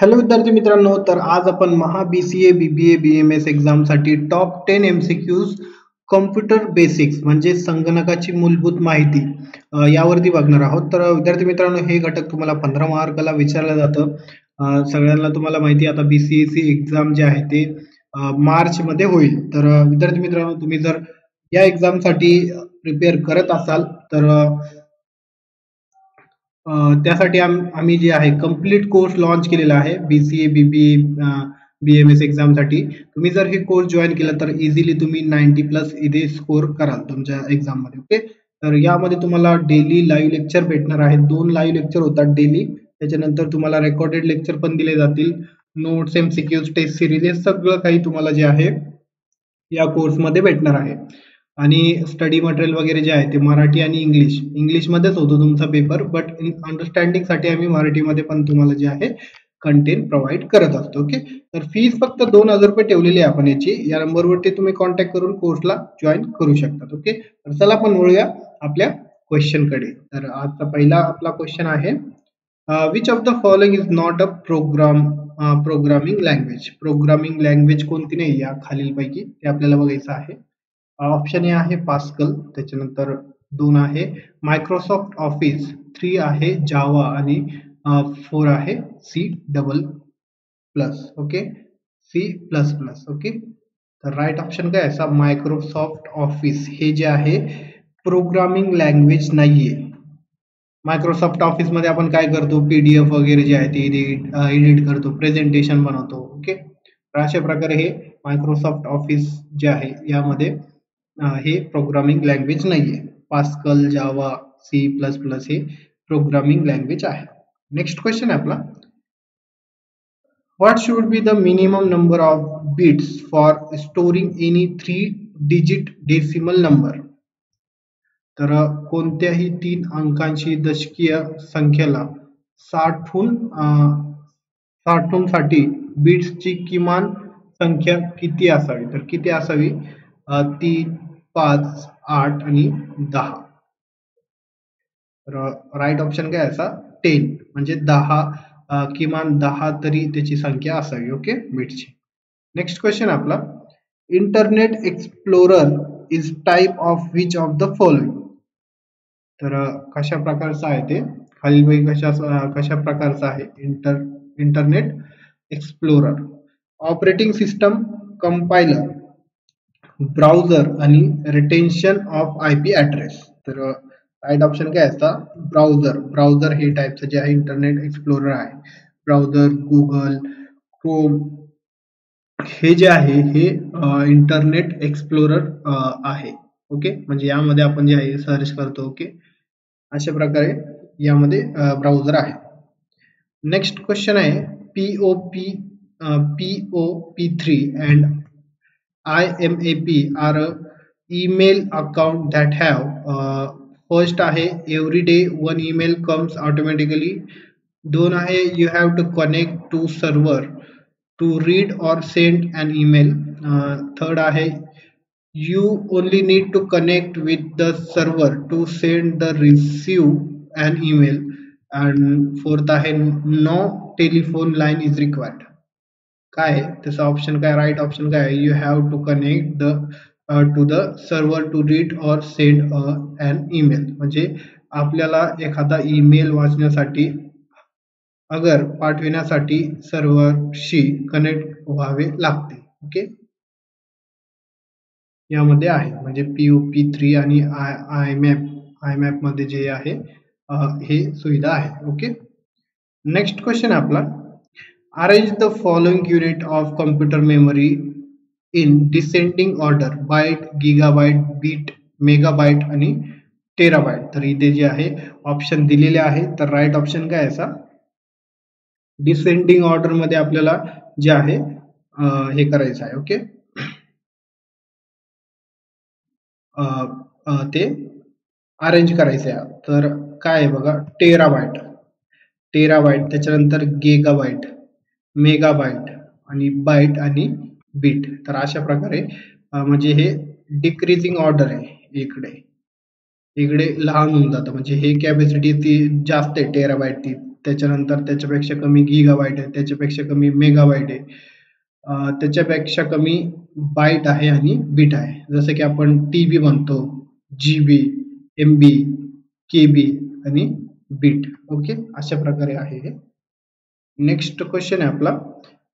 Hello विद्यार्थी मित्रांनो, तर आज आपण BCA, BBA, BMS एक्झामसाठी टॉप 10 MCQs कॉम्प्युटर बेसिक्स म्हणजे संगणकाची मूलभूत माहिती यावरती बघणार आहोत. तर विद्यार्थी मित्रांनो, हे घटक तुम्हाला 15 मार्काला विचारलं जातं. सगळ्यांना तुम्हाला माहिती आहे आता BCAची एक्झाम जे आहे ते मार्चमध्ये होईल. तर विद्यार्थी मित्रांनो, तुम्ही जर या एक्झामसाठी प्रिपेअर करत असाल तर त्यासाठी आम्ही जे आहे कंप्लीट कोर्स लॉन्च केलेला आहे BCA, BBA, BMS एक्झामसाठी. तुम्ही जर हे कोर्स जॉइन केला तर इझिली तुम्ही 90+ इथे स्कोर कराल तुमच्या एक्झाममध्ये. ओके, तर यामध्ये तुम्हाला डेली लाईव्ह लेक्चर भेटणार आहेत. 2 लाईव्ह लेक्चर होतात डेली. त्याच्यानंतर तुम्हाला रेकॉर्डेड लेक्चर पण दिले जातील. नोट्स, MCQs, टेस्ट सिरीज हे सगळं काही तुम्हाला जे आहे या कोर्समध्ये भेटणार आहे. आणि स्टडी मटेरियल वगैरे जे आहे ते मराठी आणि इंग्लिशमध्येच होतो तुमचा पेपर, बट अंडरस्टँडिंगसाठी आम्ही मराठीमध्ये पण तुम्हाला जे आहे कंटेंट प्रोव्हाइड करत असतो. ओके, तर फीस फक्त 2000 रुपये ठेवलेली आहे आपण याची. या नंबरवरती तुम्ही कॉन्टॅक्ट करून कोर्सला जॉईन करू शकता. ओके, तर चला आपण वळूया आपल्या क्वेश्चनकडे. तर आजचा पहिला आपला क्वेश्चन आहे, which of the following is not a programming language. Programming language कोणती नाही या खालीलपैकी ते आपल्याला बघायचं आहे. ऑप्शन ए आहे पास्कल, त्याच्यानंतर 2 आहे मायक्रोसॉफ्ट ऑफिस, 3 आहे जावा आणि 4 आहे C double plus. Okay, C plus plus. Okay, तर राईट ऑप्शन काय असा मायक्रोसॉफ्ट ऑफिस हे जे आहे प्रोग्रामिंग लँग्वेज नाहीये. मायक्रोसॉफ्ट ऑफिस मध्ये आपण काय करतो, PDF वगैरे जे आहे ते एडिट करतो, प्रेझेंटेशन बनवतो. ओके, तर अशा प्रकारे हे मायक्रोसॉफ्ट ऑफिस जे आहे यामध्ये हे प्रोग्रामिंग लँग्वेज नाहीये. पास्कल, जावा, C++ हे प्रोग्रामिंग लँग्वेज आहे. नेक्स्ट क्वेश्चन आहे आपला, what should be the minimum number of bits for storing any 3-digit decimal number. तर कोणत्याही 3 अंकांची दशकीय संख्येला साठवून साठी बिट्सची किमान संख्या किती असावी. तर किती असावी, 3, 5, 8 आणि 10. तर राईट ऑप्शन काय असा 10 म्हणजे 10, किमान 10 तरी त्याची संख्या असावी. ओके, बिट्सची. नेक्स्ट क्वेश्चन आपला, internet explorer is type of which of the following. तर कशा प्रकारचं आहे ते खालीलपैकी कशा प्रकारचं आहे internet explorer. Operating system, compiler, browser आणि रिटेन्शन ऑफ IP ऍड्रेस. तर राईट ऑप्शन काय असता ब्राउझर हे टाईपचं जे आहे इंटरनेट एक्सप्लोरर आहे. ब्राउझर, गुगल, क्रोम हे जे आहे हे इंटरनेट एक्सप्लोरर आहे. ओके, म्हणजे यामध्ये आपण जे आहे सर्च करतो. ओके, अशा प्रकारे यामध्ये ब्राउझर आहे. नेक्स्ट क्वेश्चन आहे, POP3 and IMAP are email account that have first आहे every day one email comes automatically. 2 आहे you have to connect to server to read or send an email. Third आहे you only need to connect with the server to send the receive an email. and fourth आहे no telephone line is required. काय आहे त्याचा option काय, right option काय आहे, you have to connect to the server to read or send an email. म्हणजे आपल्याला एखादा ईमेल वाचण्यासाठी पाठविण्यासाठी सर्व्हरशी कनेक्ट व्हावे लागते. ओके, यामध्ये आहे म्हणजे POP3 आणि IMAP मध्ये जे आहे हे सुविधा आहे. ओके, नेक्स्ट क्वेश्चन आपला, arrange the following unit of computer memory in descending order, byte, gigabyte, bit, megabyte आणि टेराबाइट. तर इथे जे आहे ऑप्शन दिलेले आहे. तर राईट ऑप्शन काय असा डिसेंडिंग ऑर्डर मध्ये आपल्याला जे आहे हे करायचं आहे. ओके, ते अरेंज करायचं आहे. तर काय आहे बघा, टेराबाइट, त्याच्यानंतर गिगाबाइट, मेगाबाइट आणि बाइट आणि बीट. तर अशा प्रकारे म्हणजे हे डिक्रीजिंग ऑर्डर आहे. इकडे लहान होऊन जातं, म्हणजे हे कॅपॅसिटी ती जास्त आहे टेराबाइट ती त्याच्यानंतर त्याच्यापेक्षा कमी गिगाबाईट आहे, त्याच्यापेक्षा कमी मेगाबाईट आहे, त्याच्यापेक्षा कमी बाईट आहे आणि बीट आहे. जसं की आपण टीबी म्हणतो, जीबी, एमबी, केबी आणि बीट. ओके, अशा प्रकारे आहे हे. नेक्स्ट क्वेश्चन आहे आपला,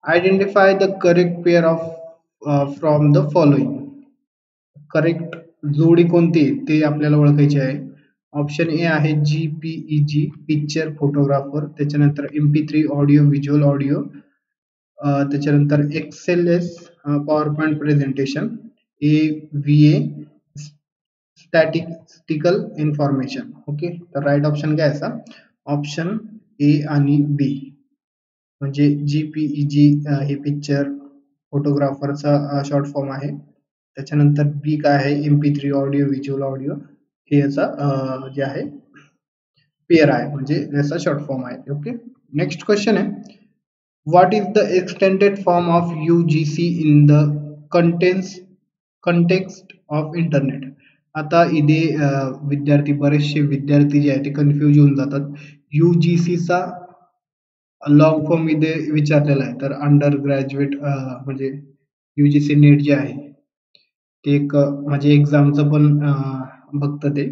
identify the correct pair of from the following. Correct जोडी कोणती ते आपल्याला ओळखायची आहे. ऑप्शन ए आहे जीपीईजी पिक्चर फोटोग्राफर, त्याच्यानंतर MP3 ऑडिओ व्हिज्युअल ऑडिओ, त्याच्यानंतर XLS power point presentation, AVA statistical information. Okay, तर राईट ऑप्शन काय असा, ऑप्शन ए आणि बी. म्हणजे जीपीईजी हे पिक्चर फोटोग्राफरचा शॉर्ट फॉर्म आहे. त्याच्यानंतर बी काय आहे, MP3 ऑडिओ व्हिज्युअल ऑडिओ, हे याचा जे आहे पेअर आहे, म्हणजे याचा शॉर्ट फॉर्म आहे. ओके, नेक्स्ट क्वेश्चन आहे, what is the extended form of UGC in the context of internet. आता इथे बरेचसे विद्यार्थी जे आहेत ते कन्फ्युज होऊन जातात. UGC चा लॉंग फॉर्म इथे विचारलेला आहे, तर अंडर ग्रॅज्युएट म्हणजे UGC नेट जे आहे ते एक म्हणजे एक्झामचं पण बघतं, ते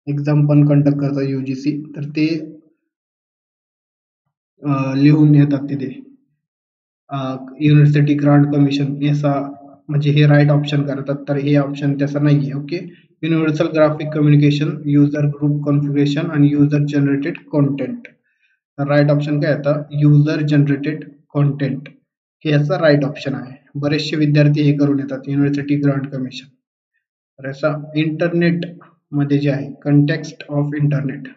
एक्झाम पण कंडक्ट करतं UGC, तर ते लिहून येतात तिथे युनिव्हर्सिटी ग्रांट कमिशन याचा, म्हणजे हे राईट ऑप्शन करतात, तर हे ऑप्शन त्याचा नाहीये. Okay, universal graphic communication, user group configuration आणि युजर जनरेटेड कॉन्टेंट. तर राईट ऑप्शन काय आता, युजर जनरेटेड कॉन्टेंट हे याचा राईट ऑप्शन आहे. बरेचसे विद्यार्थी हे करून येतात युनिव्हर्सिटी ग्रांट कमिशन. तर याचा इंटरनेट मध्ये जे आहे कंटेक्स्ट ऑफ इंटरनेट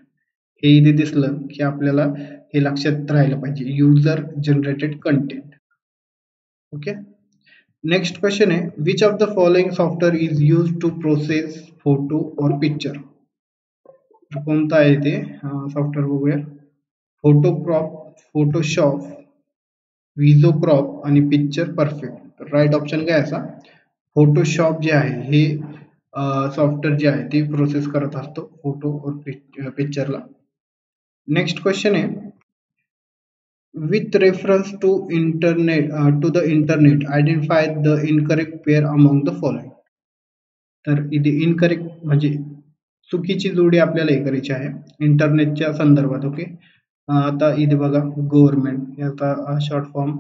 हे इथे दिसलं की आपल्याला हे लक्षात राहिलं पाहिजे, user generated content. Okay, next question आहे, which of the following software is use to process photo और पिक्चर. कोणता आहे ते सॉफ्टवेअर बघूया. फोटोक्रॉप, फोटोशॉप, विझोक्रॉप आणि पिक्चर परफेक्ट. तर राईट ऑप्शन काय असा, फोटोशॉप जे आहे हे सॉफ्टवेअर जे आहे ते प्रोसेस करत असतो फोटो और पिक्चरला. नेक्स्ट क्वेश्चन आहे, with reference to the internet identify the incorrect pair among the following. तर इथे इनकरेक्ट म्हणजे चुकीची जोडी आपल्याला हे करायची आहे इंटरनेटच्या संदर्भात. ओके, आता इथे बघा गव्हर्नमेंट याचा शॉर्ट फॉर्म,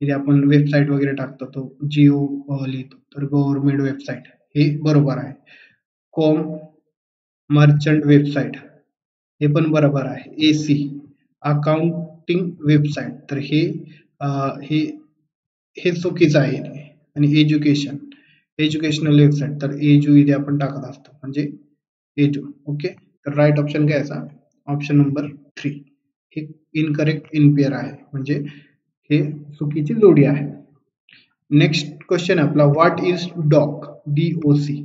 इथे आपण वेबसाईट वगैरे टाकतो तो जिओ लिहितो, तर गव्हर्नमेंट वेबसाईट हे बरोबर आहे. कॉम मर्चंट वेबसाईट हे पण बरोबर आहे. AC अकाउंटिंग वेबसाईट, तर हे हे हे चुकीचं आहे. आणि एज्युकेशनल वेबसाईट, तर एजू इथे आपण टाकत असतो म्हणजे एजू. ओके, तर राईट ऑप्शन काय याचा, ऑप्शन नंबर 3 हे इनकरेक्ट इनपेअर आहे, म्हणजे हे चुकीची जोडी आहे. नेक्स्ट क्वेश्चन आपला, व्हॉट इज डॉक, DOC.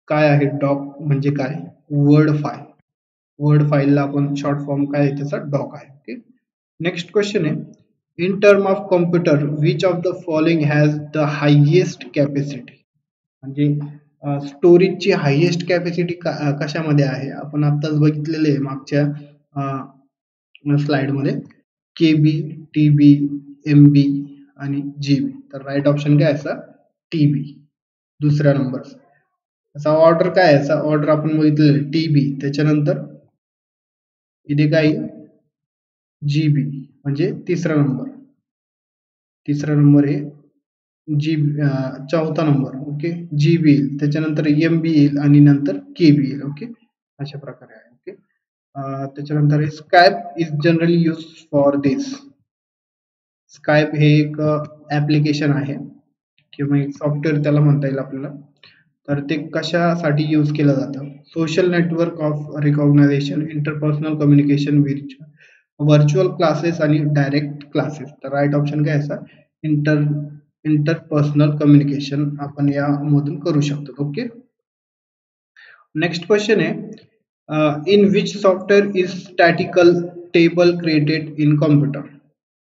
काय आहे डॉक म्हणजे काय, वर्ड फाईलला आपण शॉर्ट फॉर्म काय आहे त्याचा डॉक आहे. ओके, नेक्स्ट क्वेश्चन आहे, in term of computer which of the following has the highest capacity. म्हणजे स्टोरेजची हायेस्ट कॅपॅसिटी कशामध्ये आहे, आपण आत्ताच बघितलेले आहे मागच्या स्लाइड मध्ये, KB, TB, MB आणि GB. तर राईट ऑप्शन काय असा, TB दुसऱ्या नंबर. याचा ऑर्डर काय आहे, याचा ऑर्डर आपण बघितलेलं TB, त्याच्यानंतर इथे काय GB म्हणजे तिसरा नंबर हे चौथा नंबर. ओके, GB येईल, त्याच्यानंतर MB येईल आणि नंतर KB येईल. ओके, अशा प्रकारे आहे. ओके, त्याच्यानंतर Skype is generally use for this. Skype हे एक ऍप्लिकेशन आहे किंवा एक सॉफ्टवेअर त्याला म्हणता येईल आपल्याला. तर ते कशासाठी यूज केलं जातं, social network of recognization, interpersonal communication, virtual classes आणि डायरेक्ट क्लासेस. तर राईट ऑप्शन काय असा, इंटरपर्सनल कम्युनिकेशन आपण यामधून करू शकतो. ओके, नेक्स्ट क्वेश्चन आहे, in which software is statical table created in computer.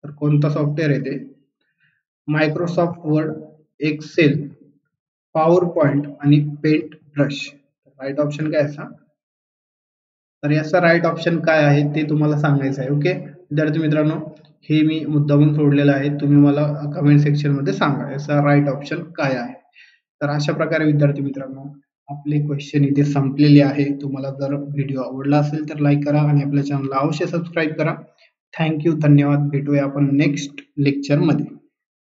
तर कोणता सॉफ्टवेअर आहे ते, Microsoft Word, Excel, PowerPoint आणि पेंट ब्रश. राईट ऑप्शन काय असा, तर याचा राईट ऑप्शन काय आहे ते तुम्हाला सांगायचं आहे. ओके विद्यार्थी मित्रांनो, हे मी मुद्दामून सोडलेलं आहे, तुम्ही मला कमेंट सेक्शन मध्ये सांगा याचा राईट ऑप्शन काय आहे. तर अशा प्रकारे विद्यार्थी मित्रांनो आपले क्वेश्चन इथे संपलेले आहे. तुम्हाला जर व्हिडिओ आवडला असेल तर लाईक करा आणि आपल्या चॅनलला अवश्य सबस्क्राईब करा. थँक्यू, धन्यवाद. भेटूया आपण नेक्स्ट लेक्चर मध्ये.